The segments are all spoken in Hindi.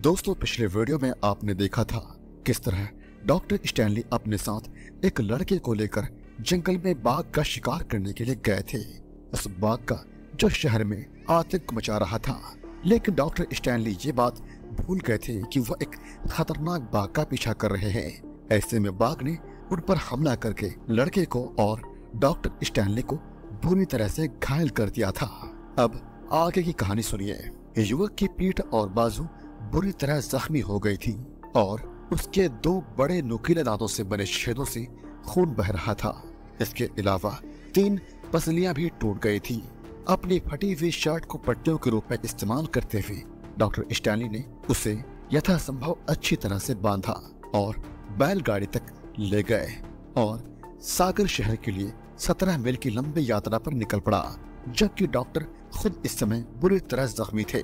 दोस्तों, पिछले वीडियो में आपने देखा था किस तरह डॉक्टर स्टैनली अपने साथ एक लड़के को लेकर जंगल में बाघ का शिकार करने के लिए गए थे। उस बाघ का जो शहर में आतंक मचा रहा था, लेकिन डॉक्टर स्टैनली ये बात भूल गए थे कि वह एक खतरनाक बाघ का पीछा कर रहे हैं। ऐसे में बाघ ने उन पर हमला करके लड़के को और डॉक्टर स्टैनली को बुरी तरह से घायल कर दिया था। अब आगे की कहानी सुनिए। युवक की पीठ और बाजू बुरी तरह जख्मी हो गई थी और उसके 2 बड़े नुकीले दांतों से बने छेदों से खून बह रहा था। इसके अलावा 3 पसलियां भी टूट गई थी। अपनी फटी हुई शर्ट को पट्टियों के रूप में इस्तेमाल करते हुए डॉक्टर स्टैनली ने उसे यथासंभव अच्छी तरह से बांधा और बैलगाड़ी तक ले गए और सागर शहर के लिए 17 मील की लंबी यात्रा पर निकल पड़ा। जबकि डॉक्टर खुद इस समय बुरी तरह जख्मी थे।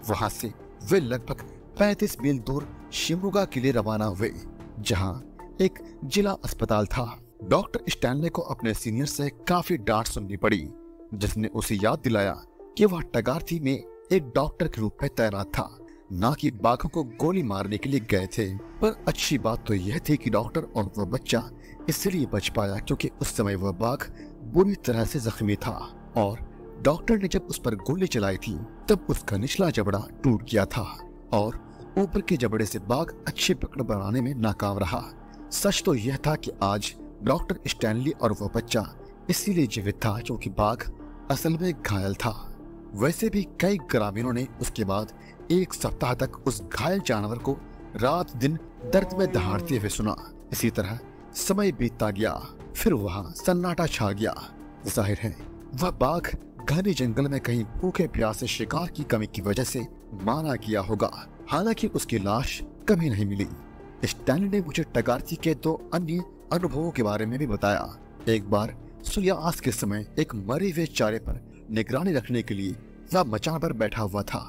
वहां से वे लगभग 35 मील दूर शिमोगा के लिए रवाना हुए, जहां एक जिला अस्पताल था। डॉक्टर स्टैनली को अपने सीनियर से काफी डांट सुननी पड़ी, जिसने उसे याद दिलाया कि वह टगारथी में एक डॉक्टर के रूप में तैनात था, न कि बाघों को गोली मारने के लिए गए थे। पर अच्छी बात तो यह थी कि डॉक्टर और वह बच्चा इसलिए बच पाया क्योंकि उस समय वह बाघ बुरी तरह से जख्मी था और डॉक्टर ने जब उस पर गोली चलाई थी तब उसका निचला जबड़ा टूट गया था और ऊपर के जबड़े से बाघ अच्छी पकड़ बनाने में नाकाम रहा। सच तो यह था कि आज डॉक्टर स्टैनली और वह बच्चा इसीलिए जीवित था क्योंकि बाघ असल में घायल था। वैसे भी कई ग्रामीणों ने उसके बाद 1 सप्ताह तक उस घायल जानवर को रात दिन दर्द में दहाड़ते हुए सुना। इसी तरह समय बीतता गया, फिर वहां सन्नाटा छा गया। जाहिर है वह बाघ घने जंगल में कहीं भूखे प्यासे शिकार की कमी की वजह से मारा गया होगा। हालांकि उसकी लाश कभी नहीं मिली। स्टैनली ने मुझे टगारथी के 2 अन्य अनुभवों के बारे में भी बताया। एक बार सूर्यास्त के समय एक मरे हुए चारे पर निगरानी रखने के लिए वह मचान पर बैठा हुआ था।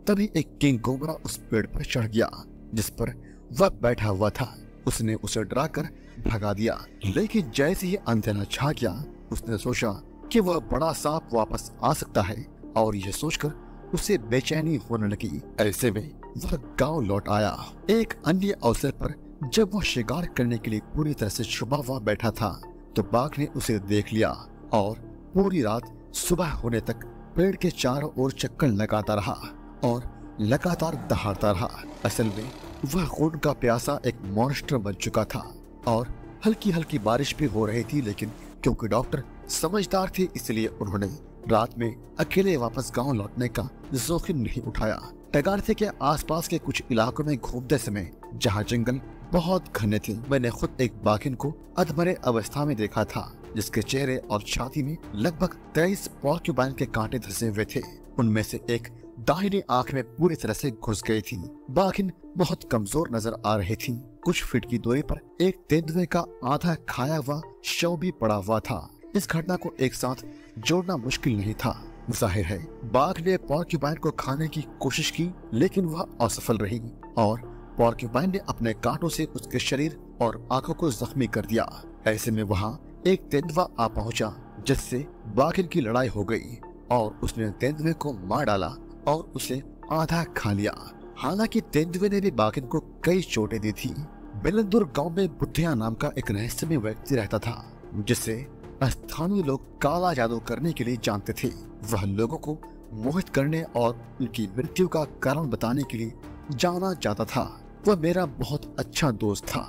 तभी एक किंग कोबरा उस पेड़ पर चढ़ गया जिस पर वह बैठा हुआ था। उसने उसे डराकर भगा दिया, लेकिन जैसे ही अंधेरा छा गया उसने सोचा कि वह बड़ा सांप वापस आ सकता है और यह सोचकर उसे बेचैनी होने लगी। ऐसे में वह गांव लौट आया। एक अन्य अवसर पर जब वह शिकार करने के लिए पूरी तरह से छुपा हुआ बैठा था तो बाघ ने उसे देख लिया और पूरी रात सुबह होने तक पेड़ के चारों ओर चक्कर लगाता रहा और लगातार दहाड़ता रहा। असल में वह खून का प्यासा एक मॉन्स्टर बन चुका था और हल्की हल्की बारिश भी हो रही थी, लेकिन क्योंकि डॉक्टर समझदार थे इसलिए उन्होंने रात में अकेले वापस गांव लौटने का जोखिम नहीं उठाया। टगारथी के आसपास के कुछ इलाकों में घूमते समय जहां जंगल बहुत घने थे, मैंने खुद एक बाघिन को अधमरे अवस्था में देखा था जिसके चेहरे और छाती में लगभग 23 पॉर्क्यूपाइन के कांटे धंसे हुए थे। उनमें से एक दाहिनी आंख में पूरी तरह से घुस गई थी। बाघिन बहुत कमजोर नजर आ रही थी। कुछ फीट की दूरी पर एक तेंदुए का आधा खाया हुआ शव भी पड़ा हुआ था। इस घटना को एक साथ जोड़ना मुश्किल नहीं था। जाहिर है बाघ ने पॉर्क्यूपाइन को खाने की कोशिश की, लेकिन वह असफल रही और पॉर्क्यूपाइन ने अपने कांटों से उसके शरीर और आंखों को जख्मी कर दिया। ऐसे में वहां एक तेंदुआ आ पहुंचा जिससे बाघिन की लड़ाई हो गई और उसने तेंदुए को मार डाला और उसे आधा खा लिया। हालांकि तेंदुए ने भी बाघिन को कई चोटें दी थी। बेलंदुर गांव में बुद्धिया नाम का एक रहस्यमय व्यक्ति रहता था जिसे स्थानीय लोग काला जादू करने के लिए जानते थे। वह लोगों को मोहित करने और उनकी मृत्यु का कारण बताने के लिए जाना जाता था। वह मेरा बहुत अच्छा दोस्त था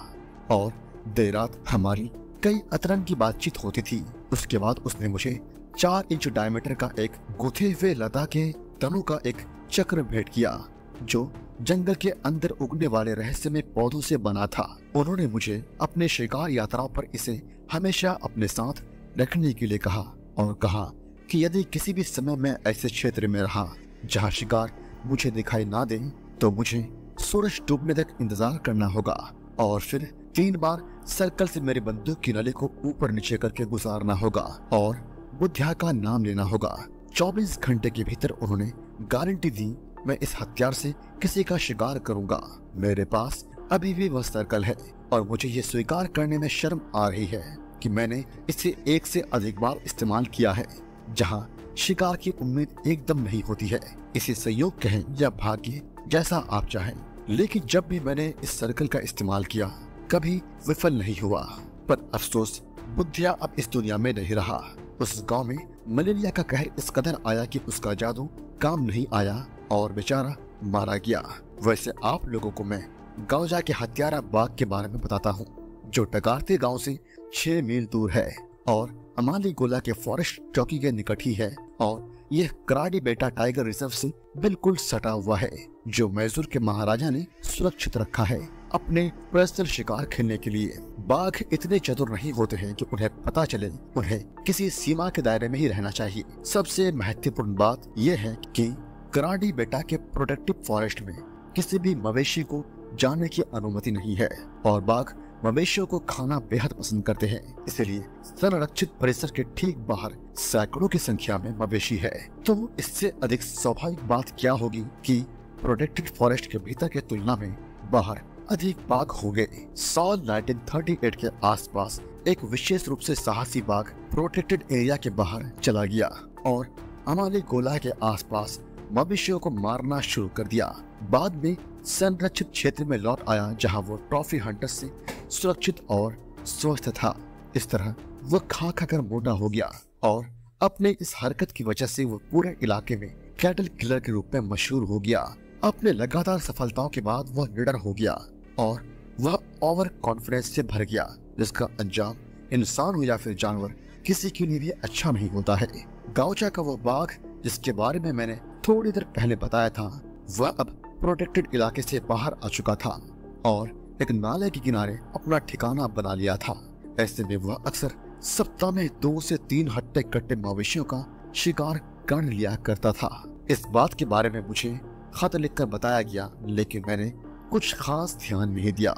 और देर रात हमारी कई अतरंगी बातचीत होती थी। उसके बाद उसने मुझे 4 इंच डायमीटर का एक गुथे हुए लता के तनों का एक चक्र भेंट किया जो जंगल के अंदर उगने वाले रहस्यमय पौधों से बना था। उन्होंने मुझे अपने शिकार यात्राओं पर इसे हमेशा अपने साथ रखने के लिए कहा और कहा कि यदि किसी भी समय मैं ऐसे क्षेत्र में रहा जहां शिकार मुझे दिखाई ना दे तो मुझे सूरज डूबने तक इंतजार करना होगा और फिर 3 बार सर्कल से मेरी बंदूक की नली को ऊपर नीचे करके गुजारना होगा और बुद्धिया का नाम लेना होगा। 24 घंटे के भीतर उन्होंने गारंटी दी मैं इस हथियार से किसी का शिकार करूंगा। मेरे पास अभी भी वह सर्कल है और मुझे ये स्वीकार करने में शर्म आ रही है कि मैंने इसे 1 से अधिक बार इस्तेमाल किया है जहां शिकार की उम्मीद एकदम नहीं होती है। इसे संयोग कहें या भाग्य, जैसा आप चाहें, लेकिन जब भी मैंने इस सर्कल का इस्तेमाल किया कभी विफल नहीं हुआ। पर अफसोस बुद्धिया अब इस दुनिया में नहीं रहा। उस गांव में मलेरिया का कहर इस कदर आया कि उसका जादू काम नहीं आया और बेचारा मारा गया। वैसे आप लोगों को मैं गौजा के हत्यारा बाग के बारे में बताता हूँ, जो टगारते गांव से 6 मील दूर है और अमाली गोला के फॉरेस्ट चौकी के निकट ही है। और यह कराडी बेटा टाइगर रिजर्व से बिल्कुल सटा हुआ है, जो मैसूर के महाराजा ने सुरक्षित रखा है अपने पर्सनल शिकार खेलने के लिए। बाघ इतने चतुर नहीं होते हैं कि उन्हें पता चले उन्हें किसी सीमा के दायरे में ही रहना चाहिए। सबसे महत्वपूर्ण बात यह है कि कराडी बेटा के प्रोटेक्टिव फॉरेस्ट में किसी भी मवेशी को जाने की अनुमति नहीं है और बाघ मवेशियों को खाना बेहद पसंद करते हैं। इसलिए संरक्षित परिसर के ठीक बाहर सैकड़ों की संख्या में मवेशी है। तो इससे अधिक स्वाभाविक बात क्या होगी कि प्रोटेक्टेड फॉरेस्ट के भीतर के तुलना में बाहर अधिक बाघ हो गए। साल 1938 के आसपास एक विशेष रूप से साहसी बाघ प्रोटेक्टेड एरिया के बाहर चला गया और अमाली गोला के आसपास मवेशियों को मारना शुरू कर दिया। बाद में संरक्षित क्षेत्र में लौट आया जहां वो ट्रॉफी हंटर से सुरक्षित और स्वस्थ था। इस तरह वो खा खाकर मोटा हो गया और अपने इस हरकत की वजह से वो पूरे इलाके में कैटल किलर के रूप में मशहूर हो गया। अपने लगातार सफलताओं के बाद वह निडर हो गया और वह ओवर कॉन्फिडेंस से भर गया, जिसका अंजाम इंसान हो या फिर जानवर किसी के लिए भी अच्छा नहीं होता है। गौचा का वो बाघ जिसके बारे में मैंने थोड़ी देर पहले बताया था, वह अब प्रोटेक्टेड इलाके से बाहर आ चुका था और एक नाले के किनारे अपना ठिकाना बना लिया था। ऐसे में वह अक्सर सप्ताह में 2 से 3 हट्टे कट्टे मवेशियों का शिकार कर लिया करता था। इस बात के बारे में मुझे खत लिखकर बताया गया, लेकिन मैंने कुछ खास ध्यान नहीं दिया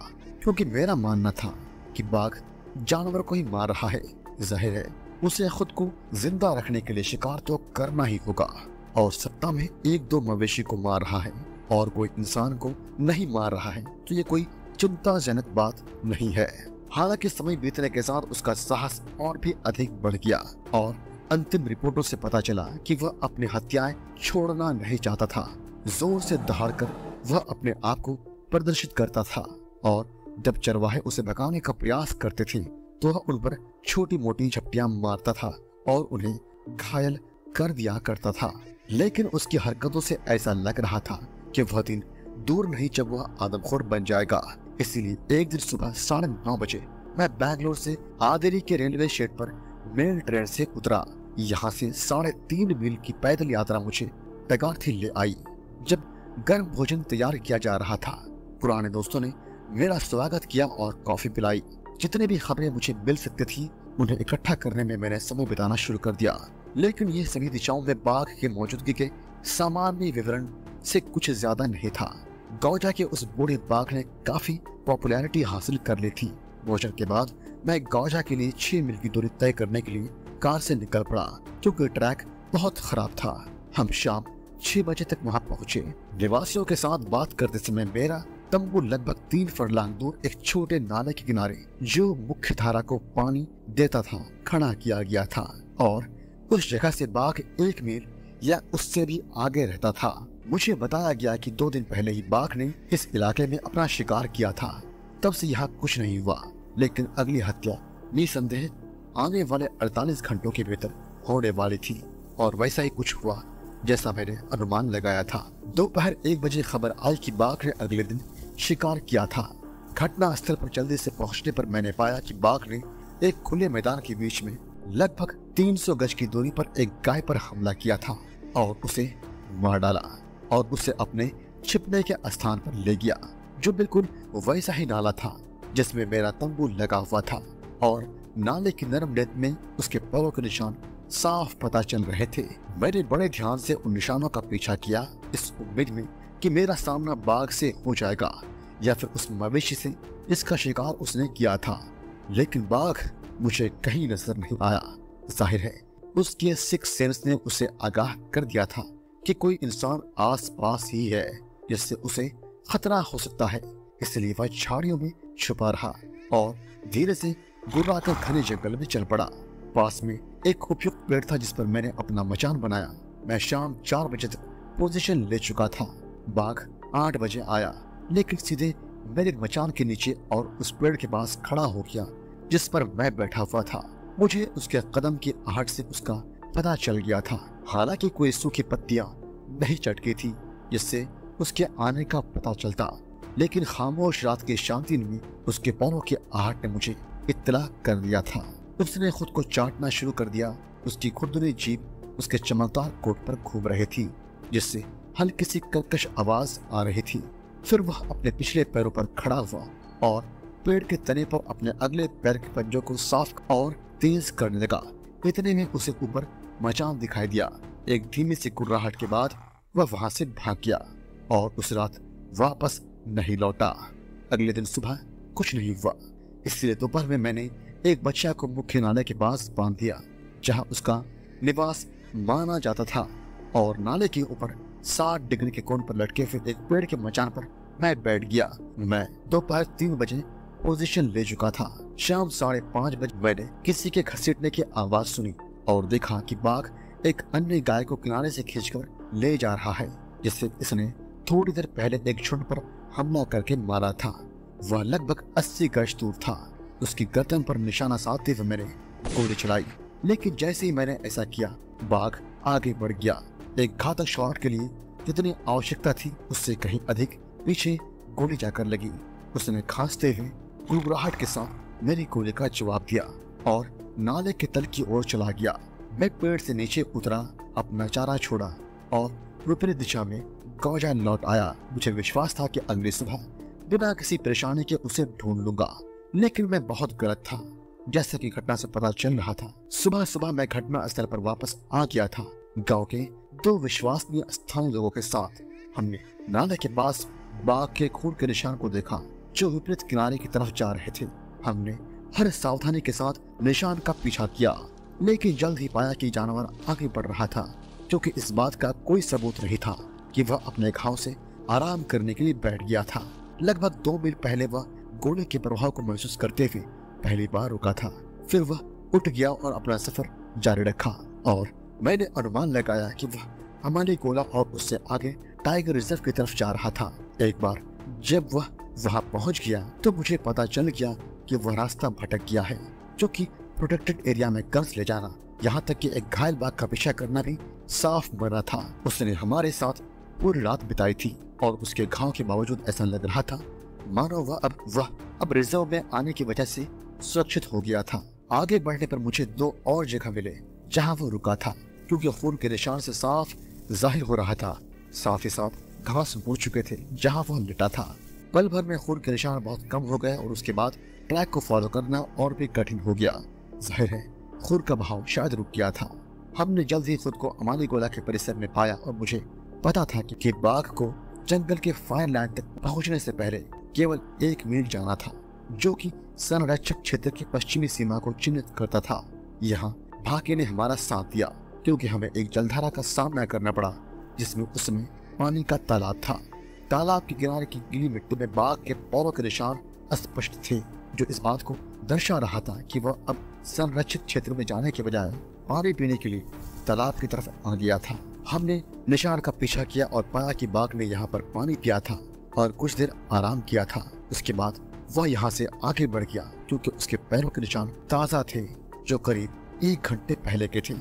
क्योंकि मेरा मानना था कि बाघ जानवर को ही मार रहा है। जाहिर है उसे खुद को जिंदा रखने के लिए शिकार तो करना ही होगा और सप्ताह में 1-2 मवेशी को मार रहा है और कोई इंसान को नहीं मार रहा है तो ये कोई चिंताजनक बात नहीं है। हालांकि समय बीतने के साथ उसका साहस और भी अधिक बढ़ गया और अंतिम रिपोर्टों से पता चला कि वह अपनी हत्याएं छोड़ना नहीं चाहता था। जोर से दहाड़कर वह अपने आप को प्रदर्शित करता था और जब चरवाहे उसे भगाने का प्रयास करते थे तो वह उन पर छोटी मोटी झपटियां मारता था और उन्हें घायल कर दिया करता था। लेकिन उसकी हरकतों से ऐसा लग रहा था कि वह दिन दूर नहीं जब वह आदमखोर बन जाएगा। इसीलिए एक दिन सुबह 9:30 बजे मैं बैंगलोर से आदेरी के रेलवे स्टेशन पर मेल ट्रेन से उतरा। यहाँ से 3.5 मील की पैदल यात्रा मुझे टगारथी ले आई। जब गर्म भोजन तैयार किया जा रहा था, पुराने दोस्तों ने मेरा स्वागत किया और कॉफी पिलाई। जितने भी खबरें मुझे मिल सकती थी उन्हें इकट्ठा करने में मैंने समय बिताना शुरू कर दिया। लेकिन ये सभी दिशाओं में बाघ की मौजूदगी के सामान्य विवरण से कुछ ज्यादा नहीं था। गौजा के उस बूढ़े बाघ ने काफी पॉपुलैरिटी हासिल कर ली थी। भोजन के बाद मैं गौजा के लिए 6 मील की दूरी तय करने के लिए कार से निकल पड़ा क्योंकि ट्रैक बहुत खराब था। हम शाम 6 बजे तक वहां पहुंचे। निवासियों के साथ बात करते समय मेरा तंबू लगभग 3 फरलांग दूर एक छोटे नाले के किनारे, जो मुख्य धारा को पानी देता था, खड़ा किया गया था और उस जगह से बाघ 1 मील या उससे भी आगे रहता था। मुझे बताया गया कि 2 दिन पहले ही बाघ ने इस इलाके में अपना शिकार किया था। तब से यहाँ कुछ नहीं हुआ, लेकिन अगली हत्या निसंदेह आने वाले 48 घंटों के भीतर होने वाली थी और वैसा ही कुछ हुआ जैसा मैंने अनुमान लगाया था। दोपहर 1 बजे खबर आई कि बाघ ने अगले दिन शिकार किया था। घटना स्थल पर जल्दी से पहुंचने पर मैंने पाया कि बाघ ने एक खुले मैदान के बीच में लगभग 300 गज की दूरी पर एक गाय पर हमला किया था और उसे मार डाला और उसे अपने छिपने के स्थान पर ले गया, जो बिल्कुल वैसा ही नाला था जिसमें मेरा तंबू लगा हुआ था और नाले की नरम रेत में उसके पैरों के निशान साफ पता चल रहे थे। मैंने बड़े ध्यान से उन निशानों का पीछा किया, इस उम्मीद में कि मेरा सामना बाघ से हो जाएगा या फिर उस मवेशी से जिसका शिकार उसने किया था। लेकिन बाघ मुझे कहीं नजर नहीं आया। जाहिर है उसके सिक्स सेंस ने उसे आगाह कर दिया था कि कोई इंसान आस पास ही है जिससे उसे खतरा हो सकता है। इसलिए वह झाड़ियों में छुपा रहा और धीरे से गुर्राकर घने जंगल में चल पड़ा। पास में एक उपयुक्त पेड़ था जिस पर मैंने अपना मचान बनाया। मैं शाम 4 बजे तक पोजीशन ले चुका था। बाघ 8 बजे आया, लेकिन सीधे मेरे मचान के नीचे और उस पेड़ के पास खड़ा हो गया जिस पर मैं बैठा हुआ था। मुझे उसके कदम की आहट से उसका पता चल गया था। हालांकि कोई सूखी पत्तियां नहीं चटकी थी जिससे उसके आने का पता चलता, लेकिन खामोश रात की शांति में उसके पैरों की आहट ने मुझे इत्तला कर दिया था। उसने खुद को चाटना शुरू कर दिया। उसकी खुरदुरी जीभ उसके चमकदार कोट पर घूम रही थी जिससे हल्की सी कर्कश आवाज आ रही थी। फिर वह अपने पिछले पैरों पर खड़ा हुआ और पेड़ के तने पर अपने अगले पैर के पंजों को साफ और तेज करने लगा। इतने में उसे ऊपर मचान दिखाई दिया। एक धीमी सी कुर्राहट के बाद वह वहां से भाग गया और उस रात वापस नहीं लौटा। अगले दिन सुबह कुछ नहीं हुआ, इसलिए दोपहर में मैंने एक बच्चा को मुख्य नाले के पास बांध दिया जहां उसका निवास माना जाता था, और नाले के ऊपर 60 डिग्री के कोण पर लटके हुए एक पेड़ के मचान पर मैं बैठ गया। मैं दोपहर 3 बजे पोजीशन ले चुका था। शाम 5:30 बजे मैंने किसी के घसीटने की आवाज सुनी और देखा कि बाघ एक अन्य गाय को किनारे से खींचकर ले जा रहा है जिससे इसने थोड़ी देर पहले एक झुंड पर हमला करके मारा था। वह लगभग 80 गज दूर था। उसकी गर्दन पर निशाना साधते हुए मैंने गोली चलाई, लेकिन जैसे ही मैंने ऐसा किया बाघ आगे बढ़ गया। एक घातक शॉट के लिए जितनी आवश्यकता थी उससे कहीं अधिक पीछे गोली जाकर लगी। उसने खांसते हुए गुड़गुड़ाहट के साथ मेरी गोली का जवाब दिया और नाले के तल की ओर चला गया। मैं पेड़ से नीचे उतरा, अपना चारा छोड़ा और विपरीत दिशा में गौजा लौट आया। मुझे विश्वास था कि अगली सुबह बिना किसी परेशानी के उसे ढूंढ लूंगा, लेकिन मैं बहुत गलत था। जैसा कि घटना से पता चल रहा था, सुबह सुबह मैं घटना स्थल पर वापस आ गया था। गांव के 2 विश्वसनीय स्थानीय लोगों के साथ हमने नाले के पास बाघ के खून के निशान को देखा जो विपरीत किनारे की तरफ जा रहे थे। हमने हर सावधानी के साथ निशान का पीछा किया, लेकिन जल्द ही पाया कि जानवर आगे बढ़ रहा था, क्योंकि इस बात का कोई सबूत नहीं था कि वह अपने घाव से आराम करने के लिए बैठ गया था। लगभग 2 मील पहले वह गोले के प्रभाव को महसूस करते हुए पहली बार रुका था। फिर वह उठ गया और अपना सफर जारी रखा, और मैंने अनुमान लगाया कि वह हमारे गोला और उससे आगे टाइगर रिजर्व की तरफ जा रहा था। एक बार जब वह वहां पहुंच गया तो मुझे पता चल गया कि वह रास्ता भटक गया है, जो कि प्रोटेक्टेड एरिया में कर्ज ले जाना, यहाँ तक कि एक घायल बाघ का पीछा करना भी साफ मना था। उसने हमारे साथ पूरी रात बिताई थी और उसके घाव के बावजूद ऐसा लग रहा था मानो वह अब रिजर्व में आने की वजह से सुरक्षित हो गया था। आगे बढ़ने पर मुझे 2 और जगह मिले जहाँ वो रुका था, क्योंकि खून के निशान से साफ जाहिर हो रहा था। साथ ही साथ घास मुड़ चुके थे जहाँ वह लेटा था। पल भर में खून के निशान बहुत कम हो गए और उसके बाद ट्रैक को फॉलो करना और भी कठिन हो गया। जाहिर है खून का बहाव शायद रुक गया था। हमने जल्द ही खुद को अमानी गोला के परिसर में पाया और मुझे पता था कि बाघ को जंगल के फायर लाइन तक पहुंचने से पहले केवल 1 मील जाना था, जो कि संरक्षक क्षेत्र की पश्चिमी सीमा को चिन्हित करता था। यहाँ भाग्य ने हमारा साथ दिया, क्योंकि हमें एक जलधारा का सामना करना पड़ा जिसमें उस समय पानी का तालाब था। तालाब के किनारे की गीली मिट्टी में बाघ के पैरों के निशान स्पष्ट थे, जो इस बात को दर्शा रहा था कि वह अब संरक्षित क्षेत्र में जाने के बजाय पानी पीने के लिए तालाब की तरफ आ गया था। हमने निशान का पीछा किया और पाया कि बाघ ने यहाँ पर पानी पिया था और कुछ देर आराम किया था। उसके बाद वह यहाँ से आगे बढ़ गया, क्योंकि उसके पैरों के निशान ताज़ा थे जो करीब 1 घंटे पहले के थे।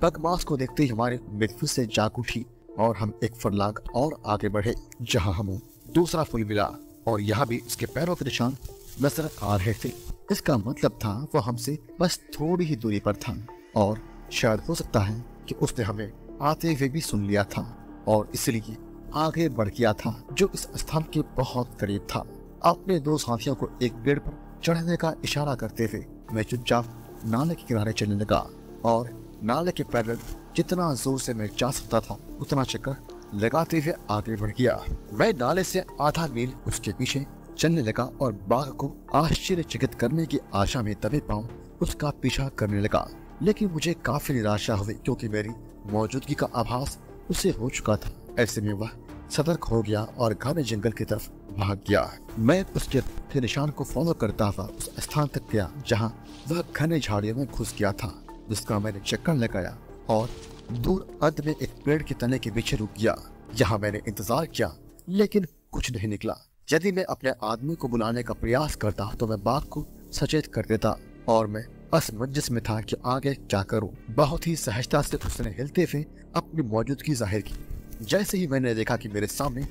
बदमाश को देखते ही हमारी उम्मीद फिर से जाग उठी और हम एक फरलांग और आगे बढ़े, जहाँ हमें दूसरा फूल मिला और यहाँ भी उसके पैरों के निशान नजर आ रहे थे। इसका मतलब था वह हमसे बस थोड़ी ही दूरी पर था और शायद हो सकता है कि उसने हमें आते हुए भी सुन लिया था और इसलिए आगे बढ़ गया था, जो इस स्थान के बहुत करीब था। अपने 2 साथियों को एक पेड़ पर चढ़ने का इशारा करते हुए मैं चुपचाप नाले के किनारे चलने लगा और नाले के पैदल जितना जोर से मैं जा सकता था उतना चक्कर लगाते हुए आगे बढ़ गया। मैं नाले से आधा मील उसके पीछे चलने लगा और बाघ को आश्चर्यचकित करने की आशा में दबे पांव उसका पीछा करने लगा, लेकिन मुझे काफी निराशा हुई क्योंकि मेरी मौजूदगी का आभास उसे हो चुका था। ऐसे में वह सतर्क हो गया और घने जंगल की तरफ भाग गया। मैं उसके निशान को फॉलो करता हुआ उस स्थान तक गया जहाँ वह घने झाड़ियों में घुस गया था, जिसका मैंने चक्कर लगाया और दूर अंत में एक पेड़ के तने के पीछे रुक गया। यहाँ मैंने इंतजार किया, लेकिन कुछ नहीं निकला। यदि मैं अपने आदमी को बुलाने का प्रयास करता तो मैं बाघ को सचेत कर देता और मैं असमंजस में था कि आगे क्या करूं। बहुत ही सहजता से उसने हिलते हुए अपनी मौजूदगी जाहिर की। जैसे ही मैंने देखा कि मेरे सामने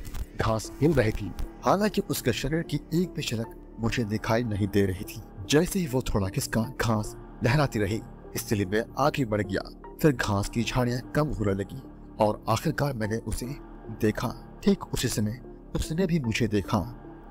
घास हिल रही थी, हालांकि उसके शरीर की एक भी झलक मुझे दिखाई नहीं दे रही थी। जैसे ही वो थोड़ा खिसका, घास लहराती रही, इसलिए मैं आगे बढ़ गया। फिर घास की झाड़ियां कम होने लगी और आखिरकार मैंने उसे देखा। ठीक उसी समय उसने भी मुझे देखा।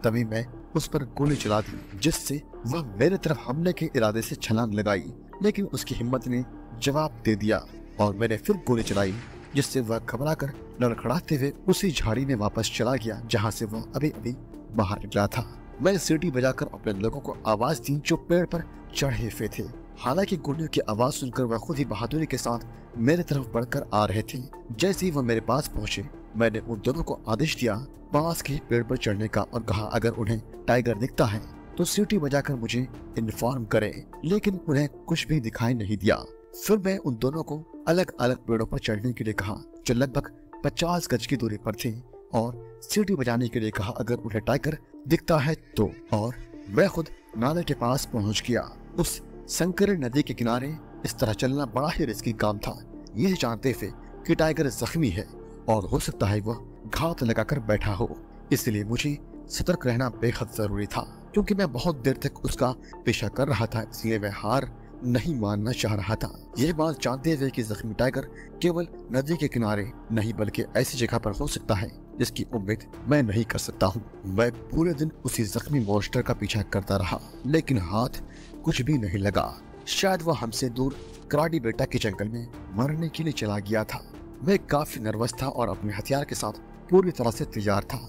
तभी मैं उस पर गोली चला दी, जिससे वह मेरे तरफ हमले के इरादे से छलांग लगाई, लेकिन उसकी हिम्मत ने जवाब दे दिया और मैंने फिर गोली चलाई, जिससे वह घबराकर लड़खड़ाते हुए उसी झाड़ी में वापस चला गया जहां से वह अभी अभी बाहर निकला था। मैंने सीटी बजाकर अपने लोगों को आवाज दी जो पेड़ पर चढ़े हुए थे। हालांकि गोलियों की आवाज सुनकर वह खुद ही बहादुरी के साथ मेरे तरफ बढ़कर आ रहे थे। जैसे ही वह मेरे पास पहुंचे, मैंने उन दोनों को आदेश दिया पास के पेड़ पर चढ़ने का और कहा अगर उन्हें टाइगर दिखता है तो सीटी बजाकर मुझे इन्फॉर्म करें। लेकिन उन्हें कुछ भी दिखाई नहीं दिया। फिर मैं उन दोनों को अलग अलग पेड़ों पर चढ़ने के लिए कहा जो लगभग 50 गज की दूरी पर थे और सीटी बजाने के लिए कहा अगर उन्हें टाइगर दिखता है तो। और मैं खुद नाले के पास पहुंच गया। उस संकरी नदी के किनारे इस तरह चलना बड़ा ही रिस्की काम था, यह जानते हुए कि टाइगर जख्मी है और हो सकता है वह घात लगाकर बैठा हो। इसलिए मुझे सतर्क रहना बेहद जरूरी था, क्योंकि मैं बहुत देर तक उसका पीछा कर रहा था। इसलिए मैं हार नहीं मानना चाह रहा था। यह बात जानते हुए कि जख्मी टाइगर केवल नदी के किनारे नहीं बल्कि ऐसी जगह पर हो सकता है जिसकी उम्मीद मैं नहीं कर सकता हूँ। मैं पूरे दिन उसी जख्मी मॉन्स्टर का पीछा करता रहा, लेकिन हाथ कुछ भी नहीं लगा। शायद वह हमसे दूर कराडी बेटा के जंगल में मरने के लिए चला गया था। मैं काफी नर्वस था और अपने हथियार के साथ पूरी तरह से तैयार था।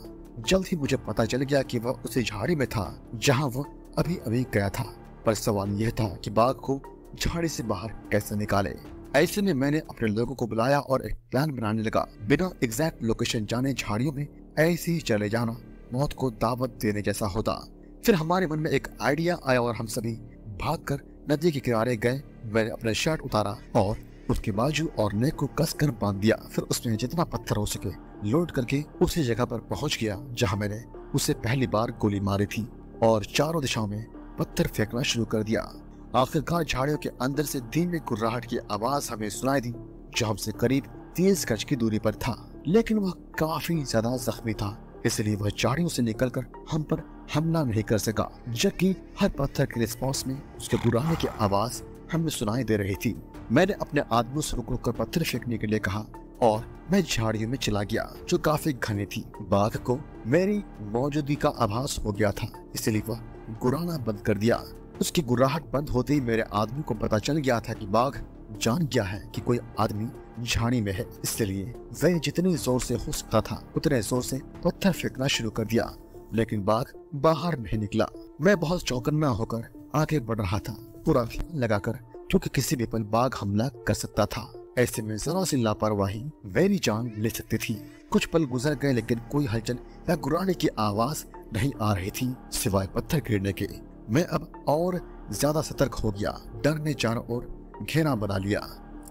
जल्द ही मुझे पता चल गया कि वह उसी झाड़ी में था जहां वह अभी अभी गया था। पर सवाल यह था कि बाघ को झाड़ी से बाहर कैसे निकाले। ऐसे में मैंने अपने लोगों को बुलाया और एक प्लान बनाने लगा। बिना एग्जैक्ट लोकेशन जाने झाड़ियों में ऐसे ही चले जाना मौत को दावत देने जैसा होता। फिर हमारे मन में एक आइडिया आया और हम सभी भागकर नदी के किनारे गए। मैंने अपना शर्ट उतारा और उसके बाजू और नेक को कसकर बांध दिया। फिर उसमें जितना पत्थर हो सके लोड करके उसी जगह पर पहुंच गया जहां मैंने उसे पहली बार गोली मारी थी और चारों दिशाओं में पत्थर फेंकना शुरू कर दिया। आखिरकार झाड़ियों के अंदर से धीमी गुर्राहट की आवाज हमें सुनाई दी जो हमसे करीब 30 गज की दूरी पर था। लेकिन वह काफी ज्यादा जख्मी था, इसलिए वह झाड़ियों से निकलकर हम पर हमला नहीं कर सका, जबकि हर पत्थर के रिस्पॉन्स में उसके गुर्राने की आवाज हमें सुनाई दे रही थी। मैंने अपने आदमी से रुक कर पत्थर फेंकने के लिए कहा और मैं झाड़ियों में चला गया जो काफी घनी थी। बाघ को मेरी मौजूदगी का आभास हो गया था, इसलिए वह गुर्राना बंद कर दिया। उसकी गुर्राहट बंद होते ही मेरे आदमी को पता चल गया था कि बाघ जान गया है कि कोई आदमी झाड़ी में है। इसलिए वह जितनी जोर से हो सकता था उतने जोर से पत्थर फेंकना शुरू कर दिया, लेकिन बाघ बाहर नहीं निकला। मैं बहुत चौकन्ना होकर आगे बढ़ रहा था, पूरा ध्यान लगाकर, क्योंकि किसी भी पल बाघ हमला कर सकता था। ऐसे में जरा सी लापरवाही मेरी जान ले सकती थी। कुछ पल गुजर गए लेकिन कोई हलचल या गुर्राने की आवाज नहीं आ रही थी सिवाय पत्थर गिरने के। मैं अब और ज्यादा सतर्क हो गया। डर ने चारों ओर घेरा बना लिया।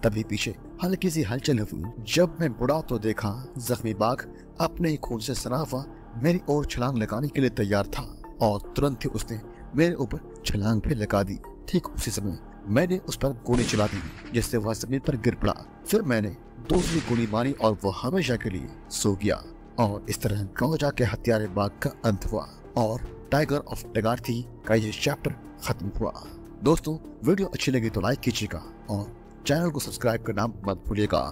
तभी पीछे हल्की सी हलचल हुई। जब मैं मुड़ा तो देखा जख्मी बाघ अपने ही खून से सना हुआ मेरी ओर छलांग लगाने के लिए तैयार था और तुरंत ही उसने मेरे ऊपर छलांग भी लगा दी। ठीक उसी समय मैंने उस पर गोली चला दी जिससे वह जमीन पर गिर पड़ा। फिर मैंने दूसरी गोली मारी और वो हमेशा के लिए सो गया। और इस तरह गाँव जाके हत्यारे बाघ का अंत हुआ और टाइगर ऑफ टगार्थी का ये चैप्टर खत्म हुआ। दोस्तों, वीडियो अच्छी लगी तो लाइक कीजिएगा और चैनल को सब्सक्राइब करना मत भूलिएगा।